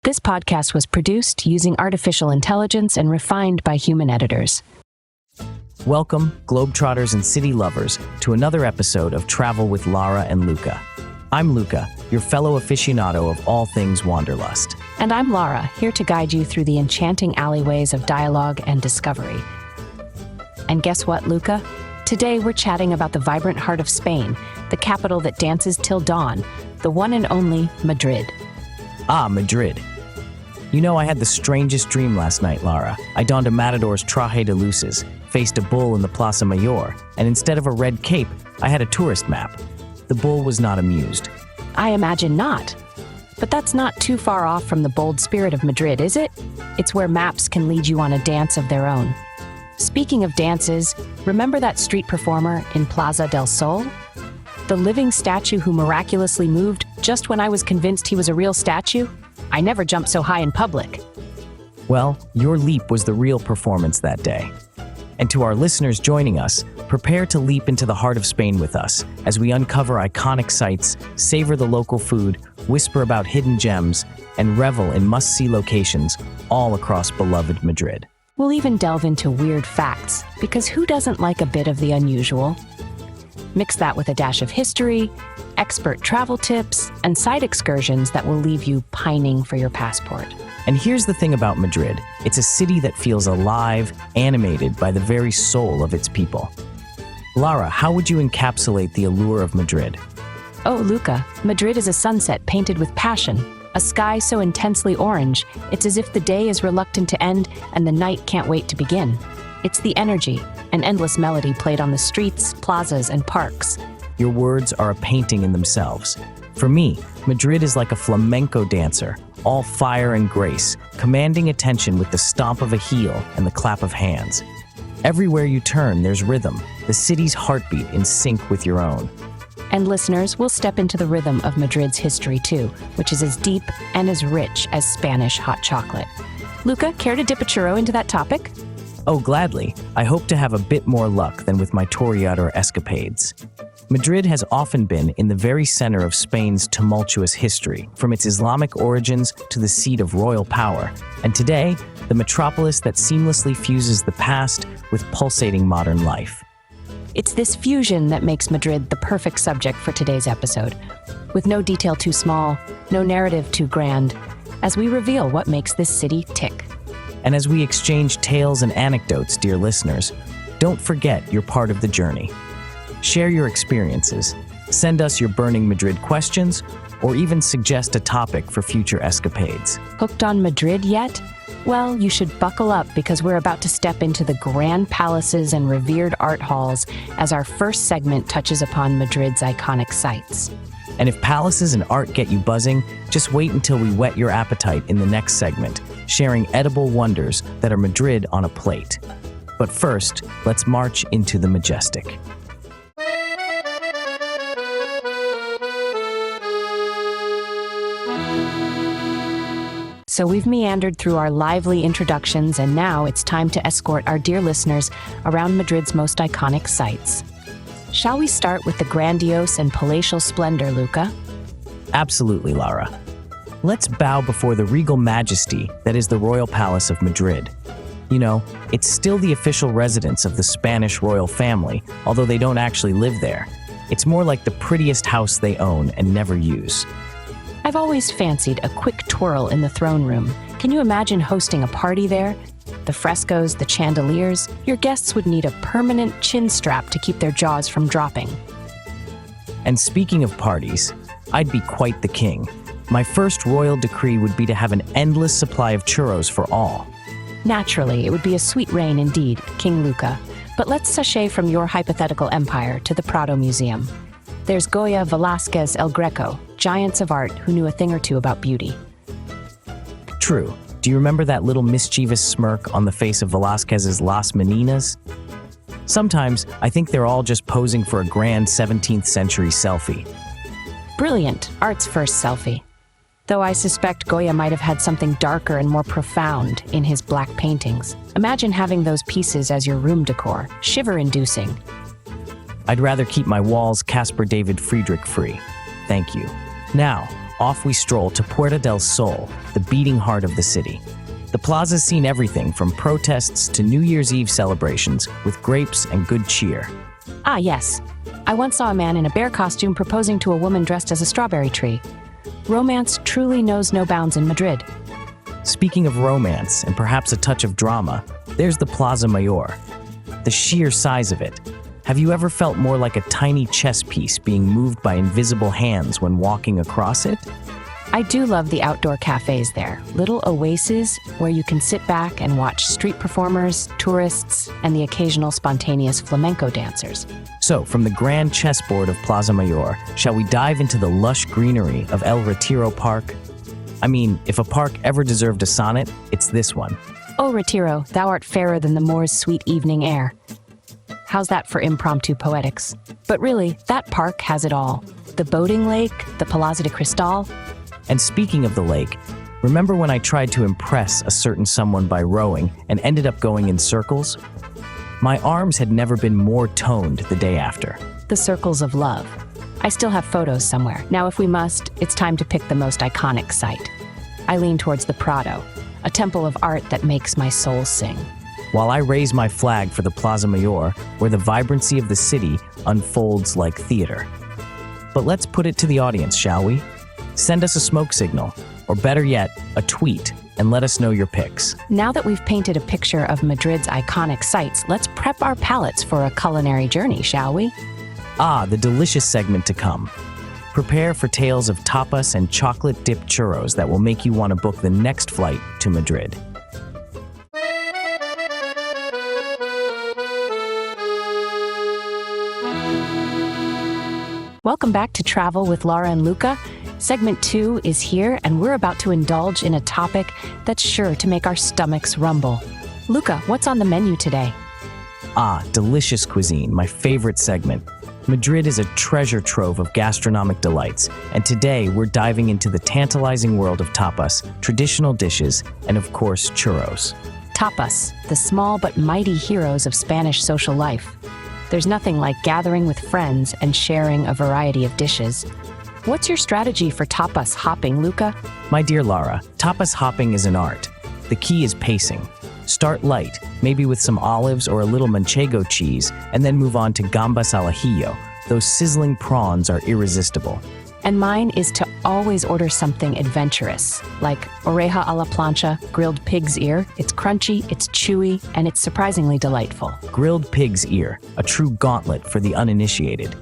This podcast was produced using artificial intelligence and refined by human editors. Welcome, Globetrotters and city lovers, to another episode of Travel with Lara and Luca. I'm Luca, your fellow aficionado of all things wanderlust. And I'm Lara, here to guide you through the enchanting alleyways of dialogue and discovery. And guess what, Luca? Today we're chatting about the vibrant heart of Spain, the capital that dances till dawn, the one and only Madrid. Ah, Madrid. You know, I had the strangest dream last night, Lara. I donned a matador's traje de luces, faced a bull in the Plaza Mayor, and instead of a red cape, I had a tourist map. The bull was not amused. I imagine not. But that's not too far off from the bold spirit of Madrid, is it? It's where maps can lead you on a dance of their own. Speaking of dances, remember that street performer in Plaza del Sol? The living statue who miraculously moved just when I was convinced he was a real statue? I never jumped so high in public. Well, your leap was the real performance that day. And to our listeners joining us, prepare to leap into the heart of Spain with us as we uncover iconic sites, savor the local food, whisper about hidden gems, and revel in must-see locations all across beloved Madrid. We'll even delve into weird facts, because who doesn't like a bit of the unusual? Mix that with a dash of history, expert travel tips, and side excursions that will leave you pining for your passport. And here's the thing about Madrid. It's a city that feels alive, animated by the very soul of its people. Lara, how would you encapsulate the allure of Madrid? Oh, Luca, Madrid is a sunset painted with passion, a sky so intensely orange, it's as if the day is reluctant to end and the night can't wait to begin. It's the energy, an endless melody played on the streets, plazas, and parks. Your words are a painting in themselves. For me, Madrid is like a flamenco dancer, all fire and grace, commanding attention with the stomp of a heel and the clap of hands. Everywhere you turn, there's rhythm, the city's heartbeat in sync with your own. And listeners, we'll step into the rhythm of Madrid's history too, which is as deep and as rich as Spanish hot chocolate. Luca, care to dip a churro into that topic? Oh, gladly. I hope to have a bit more luck than with my toreador escapades. Madrid has often been in the very center of Spain's tumultuous history, from its Islamic origins to the seat of royal power. And today, the metropolis that seamlessly fuses the past with pulsating modern life. It's this fusion that makes Madrid the perfect subject for today's episode, with no detail too small, no narrative too grand, as we reveal what makes this city tick. And as we exchange tales and anecdotes, dear listeners, don't forget you're part of the journey. Share your experiences, send us your burning Madrid questions, or even suggest a topic for future escapades. Hooked on Madrid yet? Well, you should buckle up because we're about to step into the grand palaces and revered art halls as our first segment touches upon Madrid's iconic sites. And if palaces and art get you buzzing, just wait until we whet your appetite in the next segment, sharing edible wonders that are Madrid on a plate. But first, let's march into the majestic. So we've meandered through our lively introductions, and now it's time to escort our dear listeners around Madrid's most iconic sites. Shall we start with the grandiose and palatial splendor, Luca? Absolutely, Lara. Let's bow before the regal majesty that is the Royal Palace of Madrid. You know, it's still the official residence of the Spanish royal family, although they don't actually live there. It's more like the prettiest house they own and never use. I've always fancied a quick twirl in the throne room. Can you imagine hosting a party there? The frescoes, the chandeliers, your guests would need a permanent chin strap to keep their jaws from dropping. And speaking of parties, I'd be quite the king. My first royal decree would be to have an endless supply of churros for all. Naturally, it would be a sweet reign indeed, King Luca. But let's sashay from your hypothetical empire to the Prado Museum. There's Goya, Velázquez, El Greco, giants of art who knew a thing or two about beauty. True. Do you remember that little mischievous smirk on the face of Velázquez's Las Meninas? Sometimes, I think they're all just posing for a grand 17th century selfie. Brilliant, art's first selfie. Though I suspect Goya might have had something darker and more profound in his black paintings. Imagine having those pieces as your room decor, shiver-inducing. I'd rather keep my walls Caspar David Friedrich free. Thank you. Now, off we stroll to Puerta del Sol, the beating heart of the city. The plaza's seen everything from protests to New Year's Eve celebrations with grapes and good cheer. Ah, yes. I once saw a man in a bear costume proposing to a woman dressed as a strawberry tree. Romance truly knows no bounds in Madrid. Speaking of romance and perhaps a touch of drama, there's the Plaza Mayor. The sheer size of it. Have you ever felt more like a tiny chess piece being moved by invisible hands when walking across it? I do love the outdoor cafes there, little oases where you can sit back and watch street performers, tourists, and the occasional spontaneous flamenco dancers. So, from the grand chessboard of Plaza Mayor, shall we dive into the lush greenery of El Retiro Park? I mean, if a park ever deserved a sonnet, it's this one. Oh, Retiro, thou art fairer than the moor's sweet evening air. How's that for impromptu poetics? But really, that park has it all. The boating lake, the Palazzo de Cristal. And speaking of the lake, remember when I tried to impress a certain someone by rowing and ended up going in circles? My arms had never been more toned the day after. The circles of love. I still have photos somewhere. Now, if we must, it's time to pick the most iconic site. I lean towards the Prado, a temple of art that makes my soul sing. While I raise my flag for the Plaza Mayor, where the vibrancy of the city unfolds like theater. But let's put it to the audience, shall we? Send us a smoke signal, or better yet, a tweet, and let us know your picks. Now that we've painted a picture of Madrid's iconic sites, let's prep our palates for a culinary journey, shall we? Ah, the delicious segment to come. Prepare for tales of tapas and chocolate-dipped churros that will make you want to book the next flight to Madrid. Welcome back to Travel with Lara and Luca. Segment 2 is here, and we're about to indulge in a topic that's sure to make our stomachs rumble. Luca, what's on the menu today? Ah, delicious cuisine, my favorite segment. Madrid is a treasure trove of gastronomic delights, and today we're diving into the tantalizing world of tapas, traditional dishes, and of course, churros. Tapas, the small but mighty heroes of Spanish social life. There's nothing like gathering with friends and sharing a variety of dishes. What's your strategy for tapas hopping, Luca? My dear Lara, tapas hopping is an art. The key is pacing. Start light, maybe with some olives or a little manchego cheese, and then move on to gambas al ajillo. Those sizzling prawns are irresistible. And mine is to always order something adventurous, like oreja a la plancha, grilled pig's ear. It's crunchy, it's chewy, and it's surprisingly delightful. Grilled pig's ear, a true gauntlet for the uninitiated.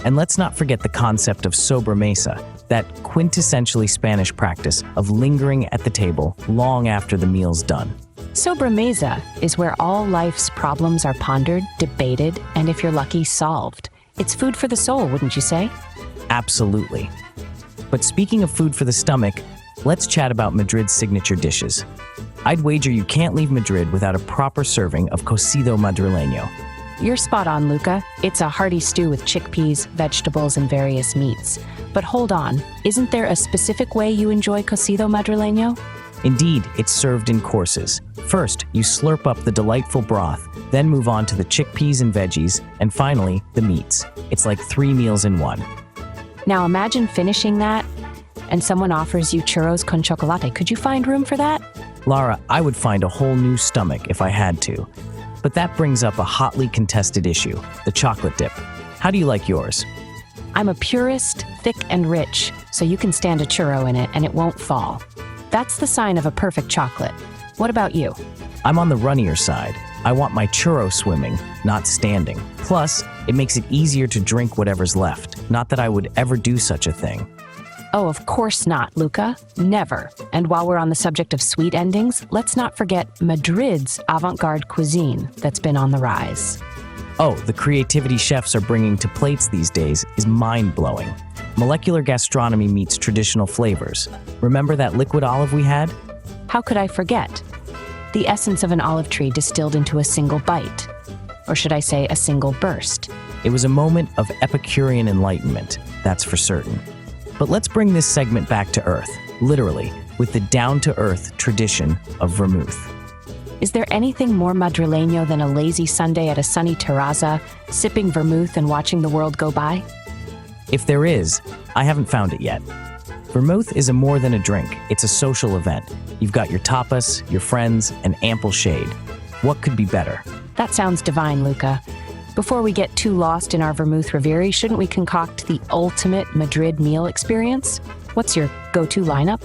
And let's not forget the concept of sobremesa, that quintessentially Spanish practice of lingering at the table long after the meal's done. Sobremesa is where all life's problems are pondered, debated, and if you're lucky, solved. It's food for the soul, wouldn't you say? Absolutely. But speaking of food for the stomach, let's chat about Madrid's signature dishes. I'd wager you can't leave Madrid without a proper serving of Cocido Madrileño. You're spot on, Luca. It's a hearty stew with chickpeas, vegetables, and various meats. But hold on, isn't there a specific way you enjoy Cocido Madrileño? Indeed, it's served in courses. First, you slurp up the delightful broth, then move on to the chickpeas and veggies, and finally, the meats. It's like 3 meals in one. Now imagine finishing that, and someone offers you churros con chocolate. Could you find room for that? Lara, I would find a whole new stomach if I had to. But that brings up a hotly contested issue, the chocolate dip. How do you like yours? I'm a purist, thick and rich, so you can stand a churro in it and it won't fall. That's the sign of a perfect chocolate. What about you? I'm on the runnier side. I want my churro swimming, not standing. Plus, it makes it easier to drink whatever's left. Not that I would ever do such a thing. Oh, of course not, Luca. Never. And while we're on the subject of sweet endings, let's not forget Madrid's avant-garde cuisine that's been on the rise. Oh, the creativity chefs are bringing to plates these days is mind-blowing. Molecular gastronomy meets traditional flavors. Remember that liquid olive we had? How could I forget? The essence of an olive tree distilled into a single bite. Or should I say a single burst? It was a moment of Epicurean enlightenment, that's for certain. But let's bring this segment back to earth, literally, with the down-to-earth tradition of vermouth. Is there anything more Madrileño than a lazy Sunday at a sunny terraza, sipping vermouth and watching the world go by? If there is, I haven't found it yet. Vermouth is a more than a drink, it's a social event. You've got your tapas, your friends, and ample shade. What could be better? That sounds divine, Luca. Before we get too lost in our vermouth reverie, shouldn't we concoct the ultimate Madrid meal experience? What's your go-to lineup?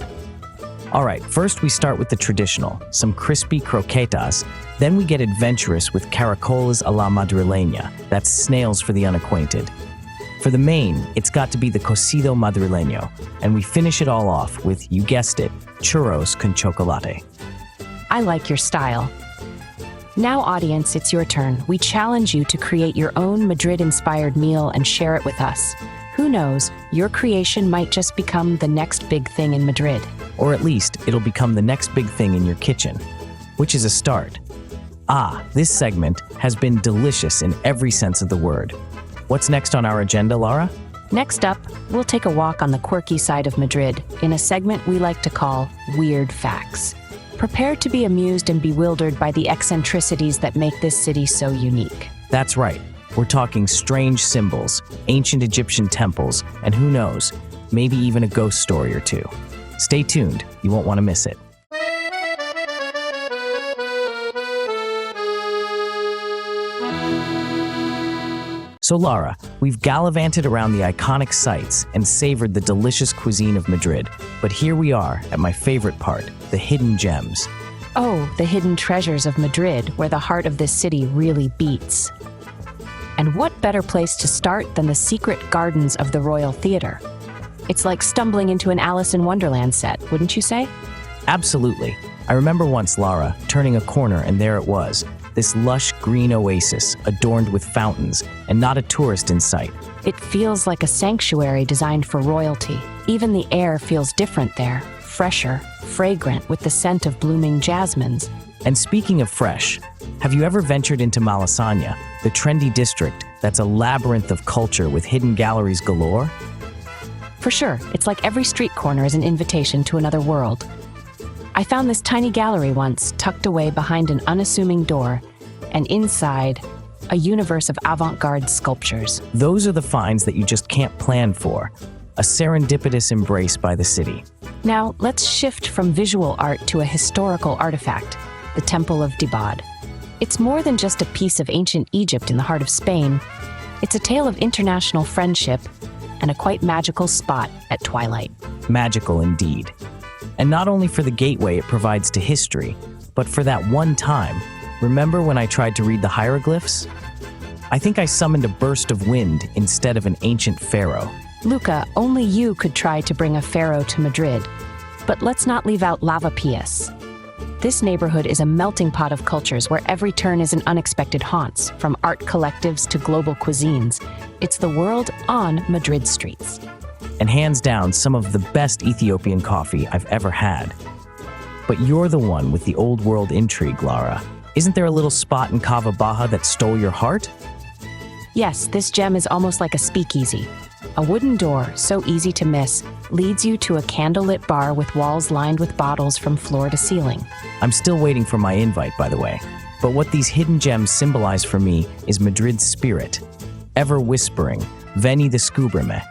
All right, first we start with the traditional, some crispy croquetas. Then we get adventurous with caracoles a la madrileña. That's snails for the unacquainted. For the main, it's got to be the Cocido madrileño. And we finish it all off with, you guessed it, churros con chocolate. I like your style. Now, audience, it's your turn. We challenge you to create your own Madrid-inspired meal and share it with us. Who knows, your creation might just become the next big thing in Madrid. Or at least, it'll become the next big thing in your kitchen, which is a start. This segment has been delicious in every sense of the word. What's next on our agenda, Lara? Next up, we'll take a walk on the quirky side of Madrid in a segment we like to call Weird Facts. Prepare to be amused and bewildered by the eccentricities that make this city so unique. That's right. We're talking strange symbols, ancient Egyptian temples, and who knows, maybe even a ghost story or two. Stay tuned, you won't want to miss it. So Lara, we've gallivanted around the iconic sites and savored the delicious cuisine of Madrid. But here we are at my favorite part, the hidden gems. Oh, the hidden treasures of Madrid, where the heart of this city really beats. And what better place to start than the secret gardens of the Royal Theatre? It's like stumbling into an Alice in Wonderland set, wouldn't you say? Absolutely. I remember once, Lara, turning a corner and there it was, this lush green oasis adorned with fountains and not a tourist in sight. It feels like a sanctuary designed for royalty. Even the air feels different there, fresher, fragrant with the scent of blooming jasmines. And speaking of fresh, have you ever ventured into Malasaña, the trendy district that's a labyrinth of culture with hidden galleries galore? For sure, it's like every street corner is an invitation to another world. I found this tiny gallery once, tucked away behind an unassuming door, and inside, a universe of avant-garde sculptures. Those are the finds that you just can't plan for. A serendipitous embrace by the city. Now, let's shift from visual art to a historical artifact, the Temple of Dibad. It's more than just a piece of ancient Egypt in the heart of Spain. It's a tale of international friendship and a quite magical spot at twilight. Magical indeed. And not only for the gateway it provides to history, but for that one time, remember when I tried to read the hieroglyphs? I think I summoned a burst of wind instead of an ancient pharaoh. Luca, only you could try to bring a pharaoh to Madrid. But let's not leave out Lavapiés. This neighborhood is a melting pot of cultures where every turn is an unexpected haunts, from art collectives to global cuisines. It's the world on Madrid streets. And hands down, some of the best Ethiopian coffee I've ever had. But you're the one with the old world intrigue, Lara. Isn't there a little spot in Cava Baja that stole your heart? Yes, this gem is almost like a speakeasy. A wooden door, so easy to miss, leads you to a candlelit bar with walls lined with bottles from floor to ceiling. I'm still waiting for my invite, by the way. But what these hidden gems symbolize for me is Madrid's spirit. Ever whispering, Veni descúbreme.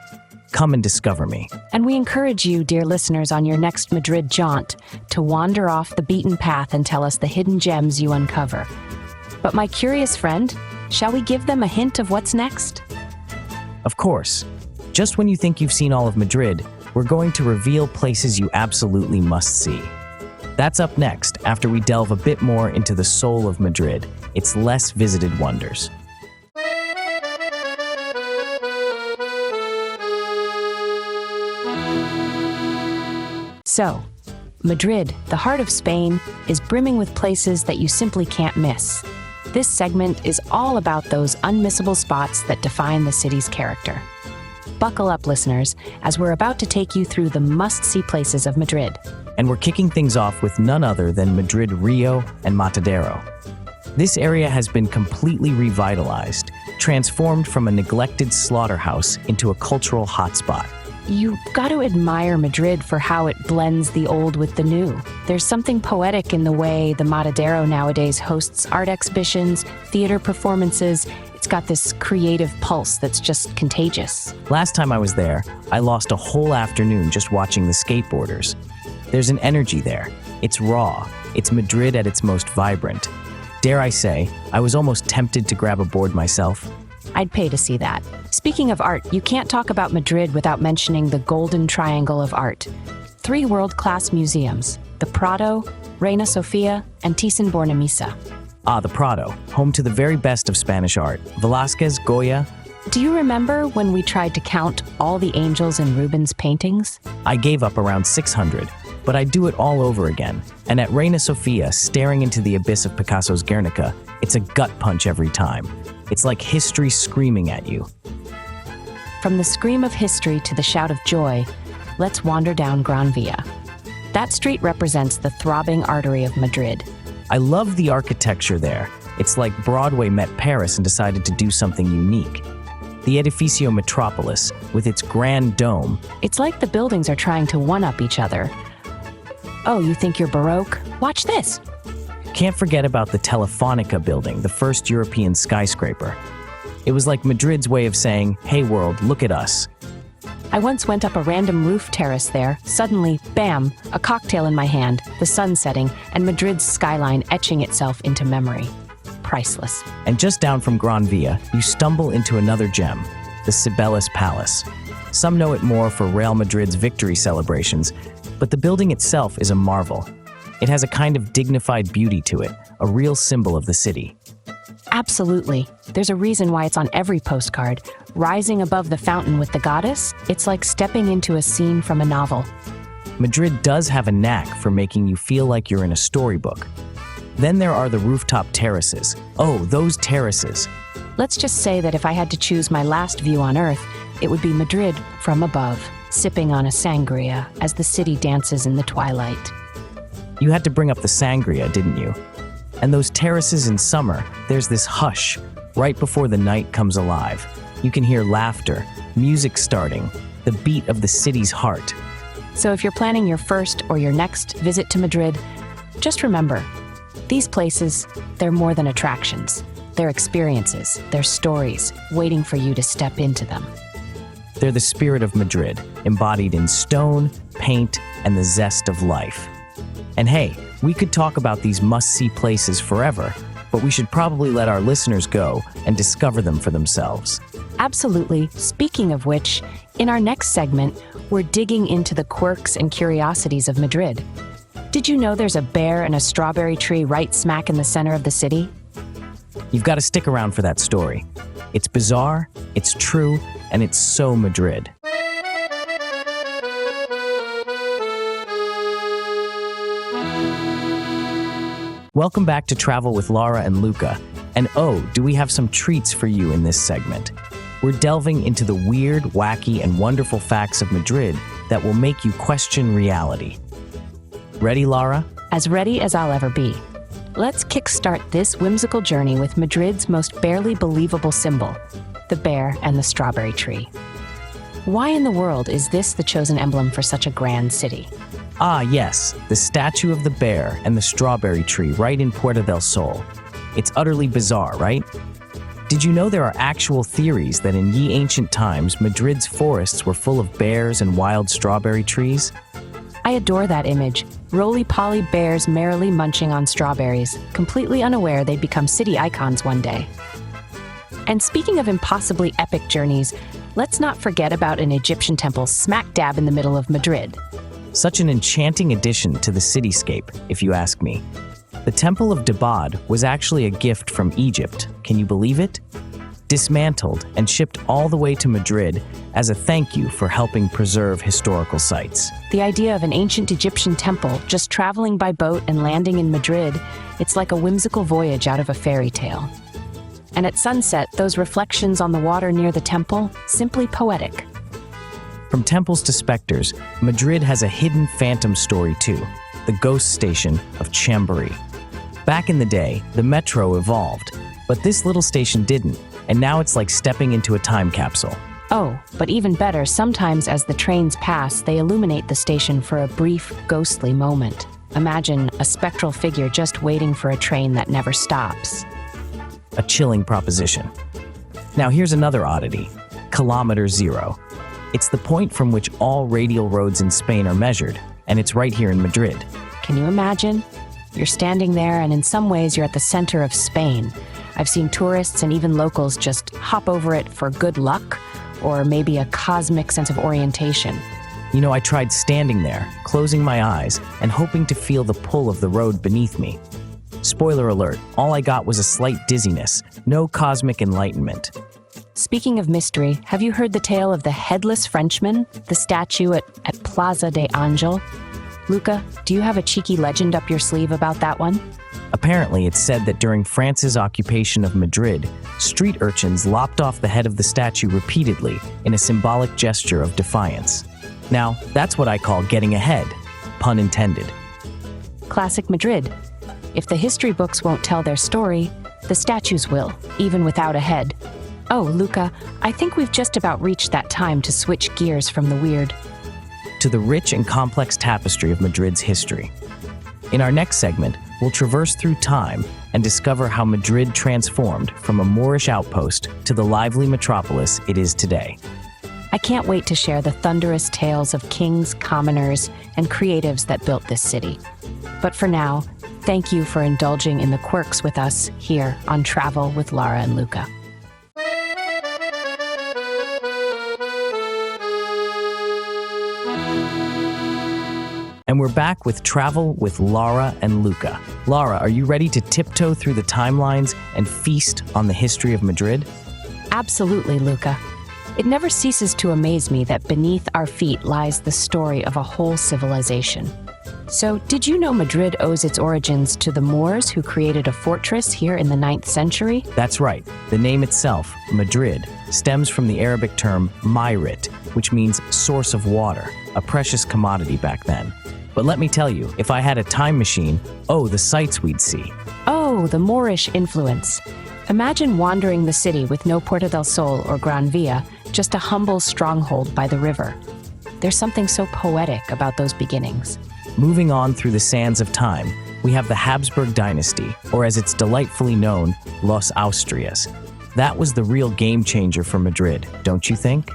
Come and discover me. And we encourage you, dear listeners, on your next Madrid jaunt, to wander off the beaten path and tell us the hidden gems you uncover. But my curious friend, shall we give them a hint of what's next? Of course. Just when you think you've seen all of Madrid, we're going to reveal places you absolutely must see. That's up next, after we delve a bit more into the soul of Madrid, its less visited wonders. So, Madrid, the heart of Spain, is brimming with places that you simply can't miss. This segment is all about those unmissable spots that define the city's character. Buckle up, listeners, as we're about to take you through the must-see places of Madrid. And we're kicking things off with none other than Madrid Rio and Matadero. This area has been completely revitalized, transformed from a neglected slaughterhouse into a cultural hotspot. You've got to admire Madrid for how it blends the old with the new. There's something poetic in the way the Matadero nowadays hosts art exhibitions, theater performances. It's It's got this creative pulse that's just contagious. Last time I was there, I lost a whole afternoon just watching the skateboarders. There's an energy there. It's raw. It's Madrid at its most vibrant. Dare I say, I was almost tempted to grab a board myself. I'd pay to see that. Speaking of art, you can't talk about Madrid without mentioning the Golden Triangle of art. 3 world-class museums, the Prado, Reina Sofia, and Thyssen-Bornemisza. Ah, the Prado, home to the very best of Spanish art. Velázquez, Goya. Do you remember when we tried to count all the angels in Rubens' paintings? I gave up around 600, but I'd do it all over again. And at Reina Sofia, staring into the abyss of Picasso's Guernica, it's a gut punch every time. It's like history screaming at you. From the scream of history to the shout of joy, let's wander down Gran Via. That street represents the throbbing artery of Madrid. I love the architecture there. It's like Broadway met Paris and decided to do something unique. The Edificio Metropolis, with its grand dome. It's like the buildings are trying to one-up each other. Oh, you think you're Baroque? Watch this! Can't forget about the Telefonica building, the first European skyscraper. It was like Madrid's way of saying, hey world, look at us. I once went up a random roof terrace there. Suddenly, bam, a cocktail in my hand, the sun setting, and Madrid's skyline etching itself into memory. Priceless. And just down from Gran Via, you stumble into another gem, the Cibeles Palace. Some know it more for Real Madrid's victory celebrations, but the building itself is a marvel. It has a kind of dignified beauty to it, a real symbol of the city. Absolutely. There's a reason why it's on every postcard. Rising above the fountain with the goddess, it's like stepping into a scene from a novel. Madrid does have a knack for making you feel like you're in a storybook. Then there are the rooftop terraces. Oh, those terraces. Let's just say that if I had to choose my last view on Earth, it would be Madrid from above, sipping on a sangria as the city dances in the twilight. You had to bring up the sangria, didn't you? And those terraces in summer, there's this hush, right before the night comes alive. You can hear laughter, music starting, the beat of the city's heart. So if you're planning your first or your next visit to Madrid, just remember, these places, they're more than attractions. They're experiences, they're stories, waiting for you to step into them. They're the spirit of Madrid, embodied in stone, paint, and the zest of life. And hey, we could talk about these must-see places forever, but we should probably let our listeners go and discover them for themselves. Absolutely. Speaking of which, in our next segment, we're digging into the quirks and curiosities of Madrid. Did you know there's a bear and a strawberry tree right smack in the center of the city? You've got to stick around for that story. It's bizarre, it's true, and it's so Madrid. Welcome back to Travel with Lara and Luca. And oh, do we have some treats for you in this segment. We're delving into the weird, wacky, and wonderful facts of Madrid that will make you question reality. Ready, Lara? As ready as I'll ever be. Let's kickstart this whimsical journey with Madrid's most barely believable symbol, the bear and the strawberry tree. Why in the world is this the chosen emblem for such a grand city? Ah, yes, the statue of the bear and the strawberry tree right in Puerta del Sol. It's utterly bizarre, right? Did you know there are actual theories that in ye ancient times, Madrid's forests were full of bears and wild strawberry trees? I adore that image. Roly-poly bears merrily munching on strawberries, completely unaware they'd become city icons one day. And speaking of impossibly epic journeys, let's not forget about an Egyptian temple smack dab in the middle of Madrid. Such an enchanting addition to the cityscape, if you ask me. The Temple of Dabad was actually a gift from Egypt, can you believe it? Dismantled and shipped all the way to Madrid as a thank you for helping preserve historical sites. The idea of an ancient Egyptian temple just traveling by boat and landing in Madrid, it's like a whimsical voyage out of a fairy tale. And at sunset, those reflections on the water near the temple, simply poetic. From temples to specters, Madrid has a hidden phantom story too, the ghost station of Chamberí. Back in the day, the metro evolved, but this little station didn't, and now it's like stepping into a time capsule. Oh, but even better, sometimes as the trains pass, they illuminate the station for a brief, ghostly moment. Imagine a spectral figure just waiting for a train that never stops. A chilling proposition. Now here's another oddity, Kilometer Zero. It's the point from which all radial roads in Spain are measured, and it's right here in Madrid. Can you imagine? You're standing there, and in some ways you're at the center of Spain. I've seen tourists and even locals just hop over it for good luck, or maybe a cosmic sense of orientation. You know, I tried standing there, closing my eyes, and hoping to feel the pull of the road beneath me. Spoiler alert, all I got was a slight dizziness, no cosmic enlightenment. Speaking of mystery, have you heard the tale of the headless Frenchman, the statue at Plaza de Angel? Luca, do you have a cheeky legend up your sleeve about that one? Apparently, it's said that during France's occupation of Madrid, street urchins lopped off the head of the statue repeatedly in a symbolic gesture of defiance. Now, that's what I call getting ahead, pun intended. Classic Madrid. If the history books won't tell their story, the statues will, even without a head. Oh, Luca, I think we've just about reached that time to switch gears from the weird to the rich and complex tapestry of Madrid's history. In our next segment, we'll traverse through time and discover how Madrid transformed from a Moorish outpost to the lively metropolis it is today. I can't wait to share the thunderous tales of kings, commoners, and creatives that built this city. But for now, thank you for indulging in the quirks with us here on Travel with Lara and Luca. And we're back with Travel with Lara and Luca. Lara, are you ready to tiptoe through the timelines and feast on the history of Madrid? Absolutely, Luca. It never ceases to amaze me that beneath our feet lies the story of a whole civilization. So, did you know Madrid owes its origins to the Moors who created a fortress here in the 9th century? That's right. The name itself, Madrid, stems from the Arabic term Mayrit, which means source of water, a precious commodity back then. But let me tell you, if I had a time machine, the sights we'd see. Oh, the Moorish influence. Imagine wandering the city with no Puerta del Sol or Gran Via, just a humble stronghold by the river. There's something so poetic about those beginnings. Moving on through the sands of time, we have the Habsburg dynasty, or as it's delightfully known, Los Austrias. That was the real game changer for Madrid, don't you think?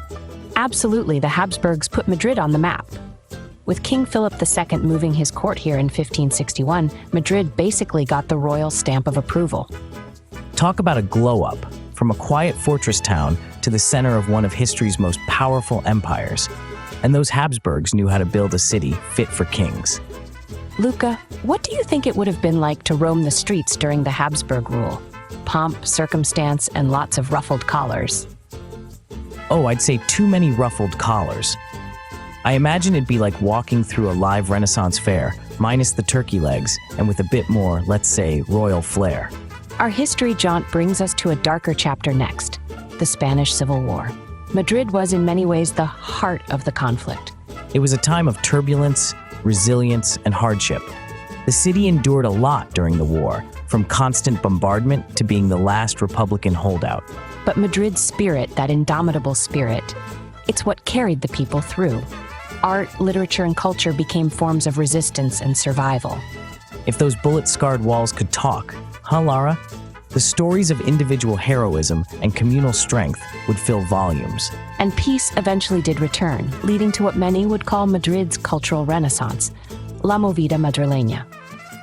Absolutely, the Habsburgs put Madrid on the map. With King Philip II moving his court here in 1561, Madrid basically got the royal stamp of approval. Talk about a glow-up, from a quiet fortress town to the center of one of history's most powerful empires. And those Habsburgs knew how to build a city fit for kings. Luca, what do you think it would have been like to roam the streets during the Habsburg rule? Pomp, circumstance, and lots of ruffled collars. Oh, I'd say too many ruffled collars. I imagine it'd be like walking through a live Renaissance fair, minus the turkey legs, and with a bit more, let's say, royal flair. Our history jaunt brings us to a darker chapter next, the Spanish Civil War. Madrid was in many ways the heart of the conflict. It was a time of turbulence, resilience, and hardship. The city endured a lot during the war, from constant bombardment to being the last Republican holdout. But Madrid's spirit, that indomitable spirit, it's what carried the people through. Art, literature, and culture became forms of resistance and survival. If those bullet-scarred walls could talk, huh, Lara? The stories of individual heroism and communal strength would fill volumes. And peace eventually did return, leading to what many would call Madrid's cultural renaissance, La Movida Madrileña.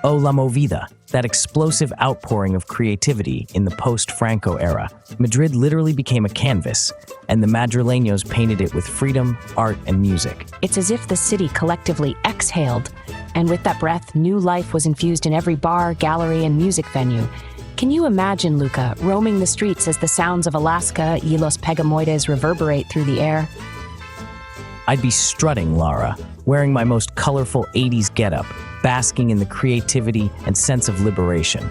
Oh, La Movida, that explosive outpouring of creativity in the post-Franco era. Madrid literally became a canvas, and the Madrileños painted it with freedom, art, and music. It's as if the city collectively exhaled, and with that breath, new life was infused in every bar, gallery, and music venue. Can you imagine, Luca, roaming the streets as the sounds of Alaska y los Pegamoides reverberate through the air? I'd be strutting, Lara, wearing my most colorful 80s getup, basking in the creativity and sense of liberation.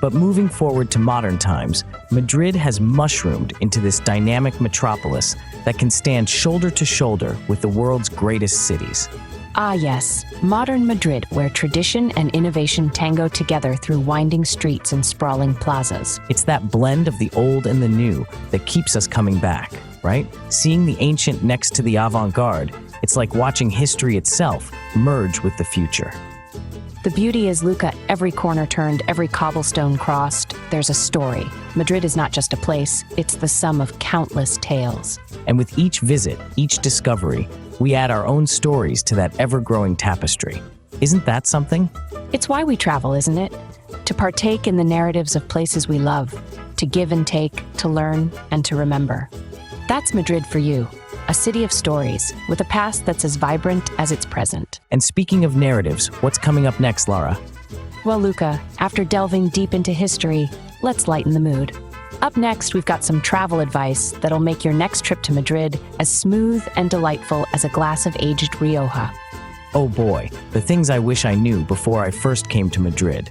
But moving forward to modern times, Madrid has mushroomed into this dynamic metropolis that can stand shoulder to shoulder with the world's greatest cities. Ah yes, modern Madrid, where tradition and innovation tango together through winding streets and sprawling plazas. It's that blend of the old and the new that keeps us coming back, right? Seeing the ancient next to the avant-garde, it's like watching history itself merge with the future. The beauty is, Luca, every corner turned, every cobblestone crossed. there's a story. Madrid is not just a place, it's the sum of countless tales. And with each visit, each discovery, we add our own stories to that ever-growing tapestry. Isn't that something? It's why we travel, isn't it? To partake in the narratives of places we love, to give and take, to learn, and to remember. That's Madrid for you, a city of stories, with a past that's as vibrant as its present. And speaking of narratives, what's coming up next, Lara? Well, Luca, after delving deep into history, let's lighten the mood. Up next, we've got some travel advice that'll make your next trip to Madrid as smooth and delightful as a glass of aged Rioja. Oh boy, the things I wish I knew before I first came to Madrid.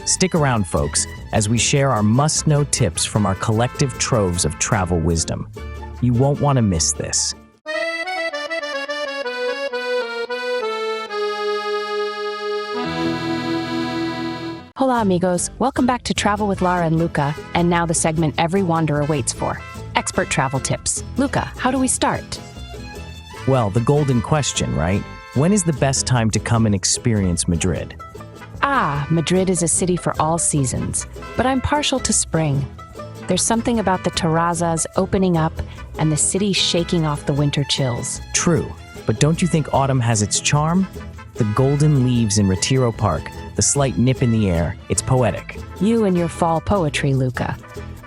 Stick around, folks, as we share our must-know tips from our collective troves of travel wisdom. You won't want to miss this. Hola amigos, welcome back to Travel with Lara and Luca, and now the segment every wanderer waits for, expert travel tips. Luca, how do we start? Well, the golden question, right? When is the best time to come and experience Madrid? Madrid is a city for all seasons, but I'm partial to spring. There's something about the terrazas opening up and the city shaking off the winter chills. True, but don't you think autumn has its charm? The golden leaves in Retiro Park, the slight nip in the air, it's poetic. You and your fall poetry, Luca.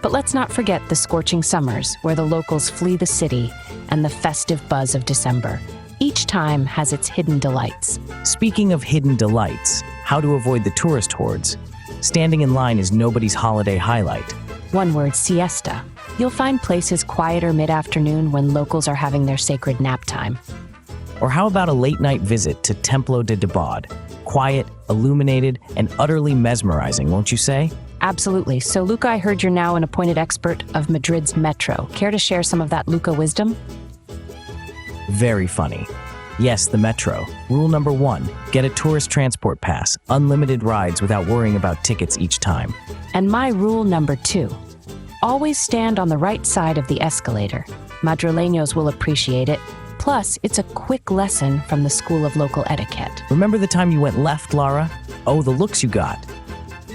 But let's not forget the scorching summers, where the locals flee the city, and the festive buzz of December. Each time has its hidden delights. Speaking of hidden delights, how to avoid the tourist hordes? Standing in line is nobody's holiday highlight. One word, siesta. You'll find places quieter mid-afternoon when locals are having their sacred nap time. Or how about a late-night visit to Templo de Debod? Quiet, illuminated, and utterly mesmerizing, won't you say? Absolutely. So, Luca, I heard you're now an appointed expert of Madrid's metro. Care to share some of that Luca wisdom? Very funny. Yes, the metro. Rule number 1, get a tourist transport pass, unlimited rides without worrying about tickets each time. And my rule number 2, always stand on the right side of the escalator. Madrileños will appreciate it. Plus, it's a quick lesson from the School of Local Etiquette. Remember the time you went left, Lara? Oh, the looks you got.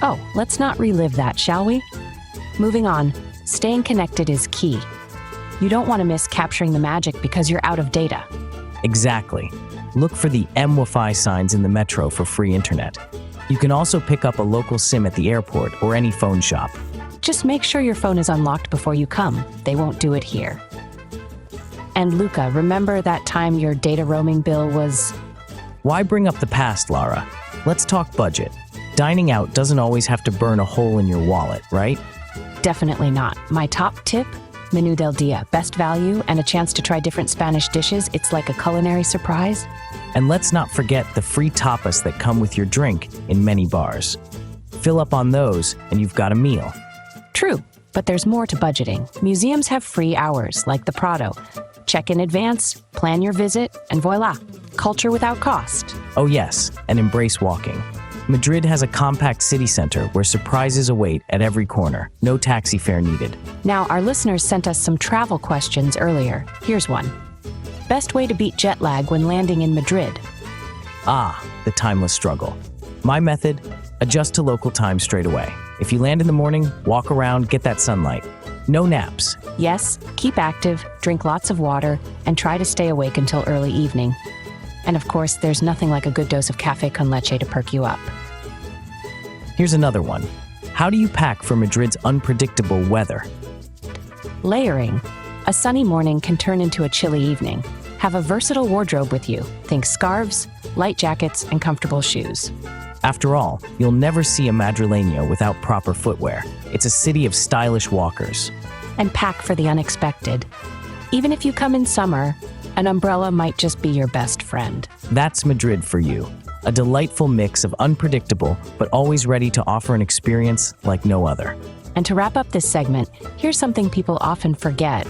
Oh, let's not relive that, shall we? Moving on, staying connected is key. You don't want to miss capturing the magic because you're out of data. Exactly. Look for the M-Wi-Fi signs in the metro for free internet. You can also pick up a local SIM at the airport or any phone shop. Just make sure your phone is unlocked before you come. They won't do it here. And Luca, remember that time your data roaming bill was... Why bring up the past, Lara? Let's talk budget. Dining out doesn't always have to burn a hole in your wallet, right? Definitely not. My top tip? Menú del Día. Best value and a chance to try different Spanish dishes. It's like a culinary surprise. And let's not forget the free tapas that come with your drink in many bars. Fill up on those and you've got a meal. True, but there's more to budgeting. Museums have free hours, like the Prado. Check in advance, plan your visit, and voila, culture without cost. Oh yes, and embrace walking. Madrid has a compact city center where surprises await at every corner. No taxi fare needed. Now, our listeners sent us some travel questions earlier. Here's one. Best way to beat jet lag when landing in Madrid? The timeless struggle. My method, adjust to local time straight away. If you land in the morning, walk around, get that sunlight. No naps. Yes, keep active, drink lots of water, and try to stay awake until early evening. And of course, there's nothing like a good dose of café con leche to perk you up. Here's another one. How do you pack for Madrid's unpredictable weather? Layering. A sunny morning can turn into a chilly evening. Have a versatile wardrobe with you. Think scarves, light jackets, and comfortable shoes. After all, you'll never see a Madrileño without proper footwear. It's a city of stylish walkers. And pack for the unexpected. Even if you come in summer, an umbrella might just be your best friend. That's Madrid for you. A delightful mix of unpredictable, but always ready to offer an experience like no other. And to wrap up this segment, here's something people often forget.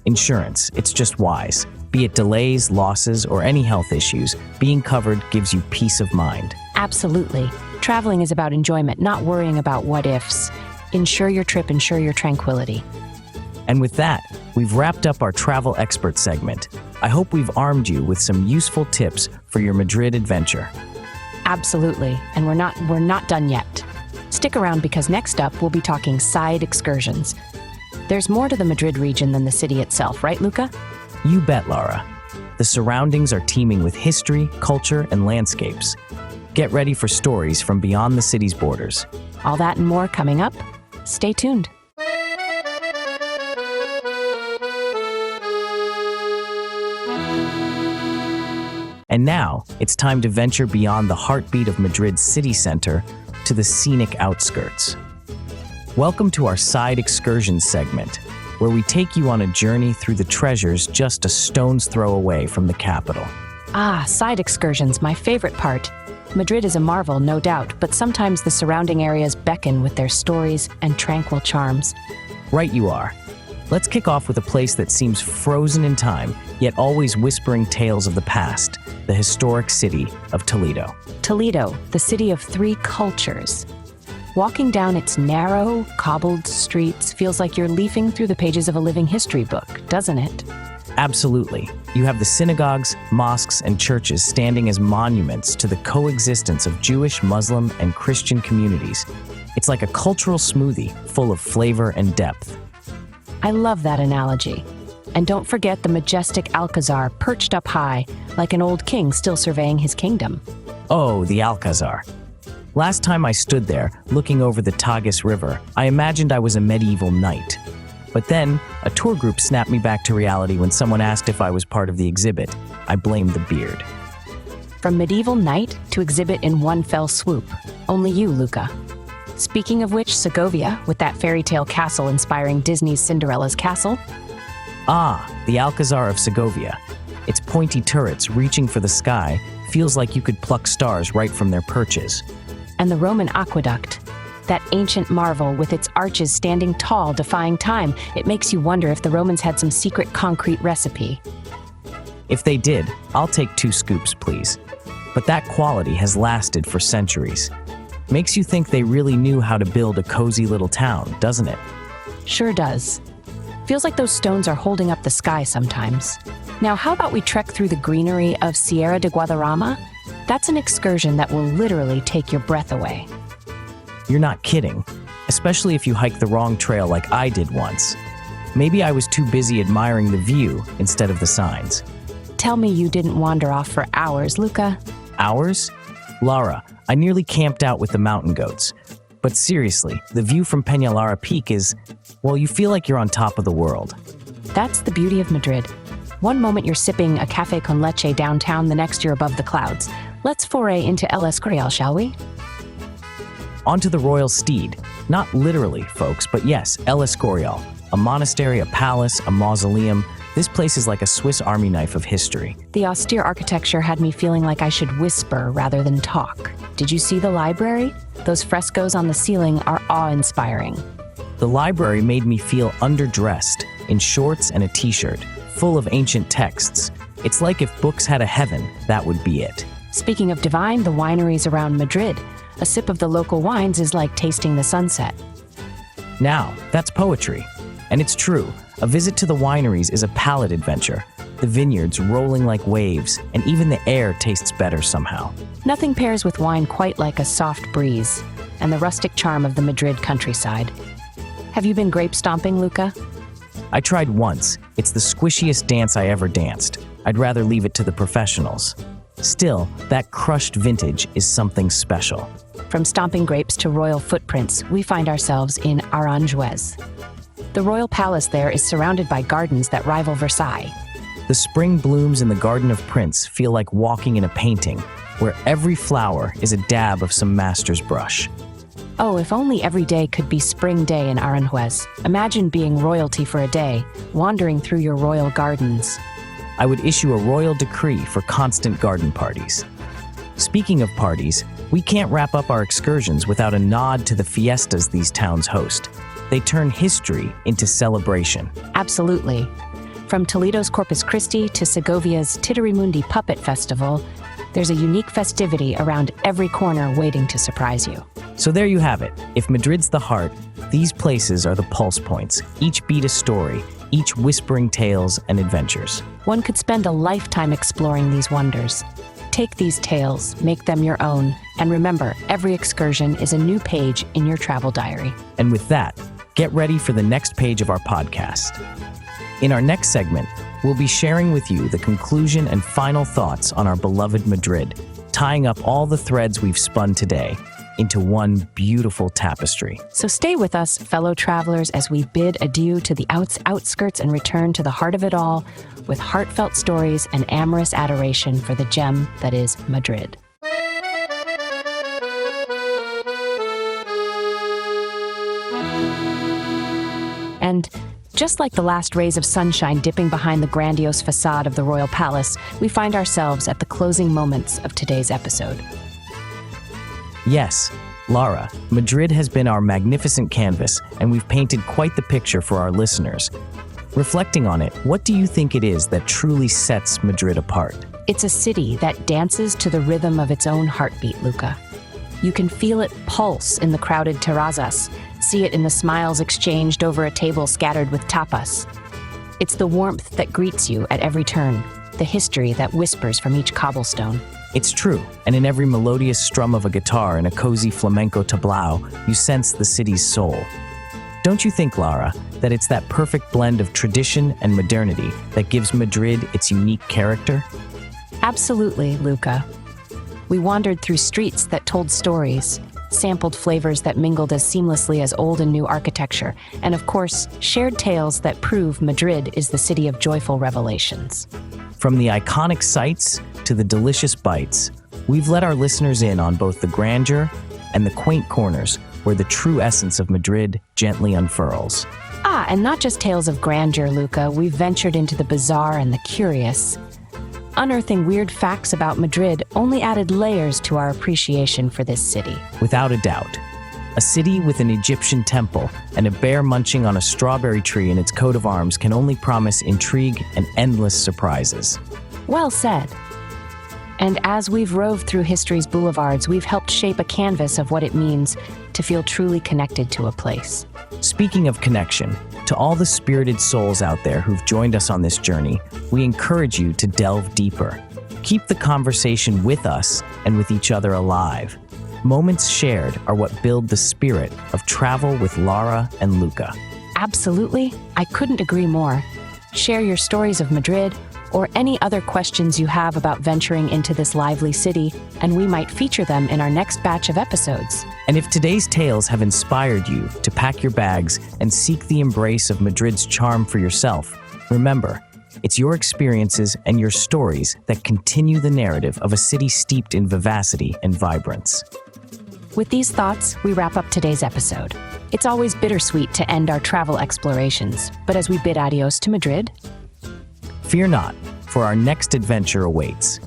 Insurance, it's just wise. Be it delays, losses, or any health issues, being covered gives you peace of mind. Absolutely. Traveling is about enjoyment, not worrying about what ifs. Ensure your trip, ensure your tranquility. And with that, we've wrapped up our travel expert segment. I hope we've armed you with some useful tips for your Madrid adventure. Absolutely. And we're not done yet. Stay Stick around because next up we'll be talking side excursions. There's more to the Madrid region than the city itself, right, Luca? You bet, Lara. The surroundings are teeming with history, culture, and landscapes. Get ready for stories from beyond the city's borders. All that and more coming up. Stay tuned. And now, it's time to venture beyond the heartbeat of Madrid's city center to the scenic outskirts. Welcome to our Side Excursions segment, where we take you on a journey through the treasures just a stone's throw away from the capital. Ah, side excursions, my favorite part. Madrid is a marvel, no doubt, but sometimes the surrounding areas beckon with their stories and tranquil charms. Right you are. Let's kick off with a place that seems frozen in time, yet always whispering tales of the past, the historic city of Toledo. Toledo, the city of three cultures. Walking down its narrow, cobbled streets feels like you're leafing through the pages of a living history book, doesn't it? Absolutely. You have the synagogues, mosques, and churches standing as monuments to the coexistence of Jewish, Muslim, and Christian communities. It's like a cultural smoothie full of flavor and depth. I love that analogy. And don't forget the majestic Alcazar perched up high, like an old king still surveying his kingdom. Oh, the Alcazar. Last time I stood there, looking over the Tagus River, I imagined I was a medieval knight. But then, a tour group snapped me back to reality when someone asked if I was part of the exhibit. I blamed the beard. From medieval knight to exhibit in one fell swoop. Only you, Luca. Speaking of which, Segovia, with that fairy tale castle inspiring Disney's Cinderella's castle. Ah, the Alcazar of Segovia. Its pointy turrets reaching for the sky feels like you could pluck stars right from their perches. And the Roman aqueduct. That ancient marvel with its arches standing tall, defying time. It makes you wonder if the Romans had some secret concrete recipe. If they did, I'll take 2 scoops, please. But that quality has lasted for centuries. Makes you think they really knew how to build a cozy little town, doesn't it? Sure does. Feels like those stones are holding up the sky sometimes. Now, how about we trek through the greenery of Sierra de Guadarrama? That's an excursion that will literally take your breath away. You're not kidding, especially if you hike the wrong trail like I did once. Maybe I was too busy admiring the view instead of the signs. Tell me you didn't wander off for hours, Luca. Hours? Lara, I nearly camped out with the mountain goats. But seriously, the view from Peñalara Peak is, well, you feel like you're on top of the world. That's the beauty of Madrid. One moment you're sipping a café con leche downtown, the next you're above the clouds. Let's foray into El Escorial, shall we? Onto the royal steed. Not literally, folks, but yes, El Escorial. A monastery, a palace, a mausoleum. This place is like a Swiss Army knife of history. The austere architecture had me feeling like I should whisper rather than talk. Did you see the library? Those frescoes on the ceiling are awe-inspiring. The library made me feel underdressed, in shorts and a t-shirt, full of ancient texts. It's like if books had a heaven, that would be it. Speaking of divine, the wineries around Madrid. A sip of the local wines is like tasting the sunset. Now, that's poetry. And it's true, a visit to the wineries is a palate adventure. The vineyards rolling like waves, and even the air tastes better somehow. Nothing pairs with wine quite like a soft breeze and the rustic charm of the Madrid countryside. Have you been grape stomping, Luca? I tried once. It's the squishiest dance I ever danced. I'd rather leave it to the professionals. Still, that crushed vintage is something special. From stomping grapes to royal footprints, we find ourselves in Aranjuez. The royal palace there is surrounded by gardens that rival Versailles. The spring blooms in the Garden of Prince feel like walking in a painting, where every flower is a dab of some master's brush. Oh, if only every day could be spring day in Aranjuez. Imagine being royalty for a day, wandering through your royal gardens. I would issue a royal decree for constant garden parties. Speaking of parties, we can't wrap up our excursions without a nod to the fiestas these towns host. They turn history into celebration. Absolutely. From Toledo's Corpus Christi to Segovia's Titirimundi Puppet Festival, there's a unique festivity around every corner waiting to surprise you. So there you have it. If Madrid's the heart, these places are the pulse points. Each beat a story, each whispering tales and adventures. One could spend a lifetime exploring these wonders. Take these tales, make them your own, and remember, every excursion is a new page in your travel diary. And with that, get ready for the next page of our podcast. In our next segment, we'll be sharing with you the conclusion and final thoughts on our beloved Madrid, tying up all the threads we've spun today into one beautiful tapestry. So stay with us, fellow travelers, as we bid adieu to the outskirts and return to the heart of it all with heartfelt stories and amorous adoration for the gem that is Madrid. And just like the last rays of sunshine dipping behind the grandiose facade of the Royal Palace, we find ourselves at the closing moments of today's episode. Yes, Lara, Madrid has been our magnificent canvas, and we've painted quite the picture for our listeners. Reflecting on it, what do you think it is that truly sets Madrid apart? It's a city that dances to the rhythm of its own heartbeat, Luca. You can feel it pulse in the crowded terrazas, see it in the smiles exchanged over a table scattered with tapas. It's the warmth that greets you at every turn, the history that whispers from each cobblestone. It's true, and in every melodious strum of a guitar and a cozy flamenco tablao, you sense the city's soul. Don't you think, Lara, that it's that perfect blend of tradition and modernity that gives Madrid its unique character? Absolutely, Luca. We wandered through streets that told stories, sampled flavors that mingled as seamlessly as old and new architecture, and of course, shared tales that prove Madrid is the city of joyful revelations. From the iconic sights to the delicious bites, we've let our listeners in on both the grandeur and the quaint corners where the true essence of Madrid gently unfurls. And not just tales of grandeur, Luca, we've ventured into the bizarre and the curious. Unearthing weird facts about Madrid only added layers to our appreciation for this city. Without a doubt, a city with an Egyptian temple and a bear munching on a strawberry tree in its coat of arms can only promise intrigue and endless surprises. Well said. And as we've roved through history's boulevards, we've helped shape a canvas of what it means to feel truly connected to a place. Speaking of connection, to all the spirited souls out there who've joined us on this journey, we encourage you to delve deeper. Keep the conversation with us and with each other alive. Moments shared are what build the spirit of travel with Lara and Luca. Absolutely. I couldn't agree more. Share your stories of Madrid or any other questions you have about venturing into this lively city, and we might feature them in our next batch of episodes. And if today's tales have inspired you to pack your bags and seek the embrace of Madrid's charm for yourself, remember, it's your experiences and your stories that continue the narrative of a city steeped in vivacity and vibrance. With these thoughts, we wrap up today's episode. It's always bittersweet to end our travel explorations, but as we bid adios to Madrid, fear not, for our next adventure awaits.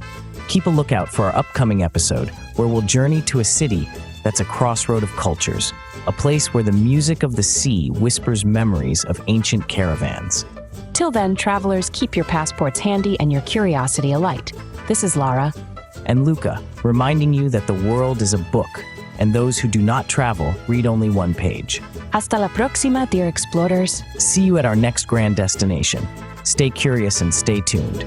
Keep a lookout for our upcoming episode, where we'll journey to a city that's a crossroad of cultures, a place where the music of the sea whispers memories of ancient caravans. Till then, travelers, keep your passports handy and your curiosity alight. This is Lara. And Luca, reminding you that the world is a book, and those who do not travel read only one page. Hasta la próxima, dear explorers. See you at our next grand destination. Stay curious and stay tuned.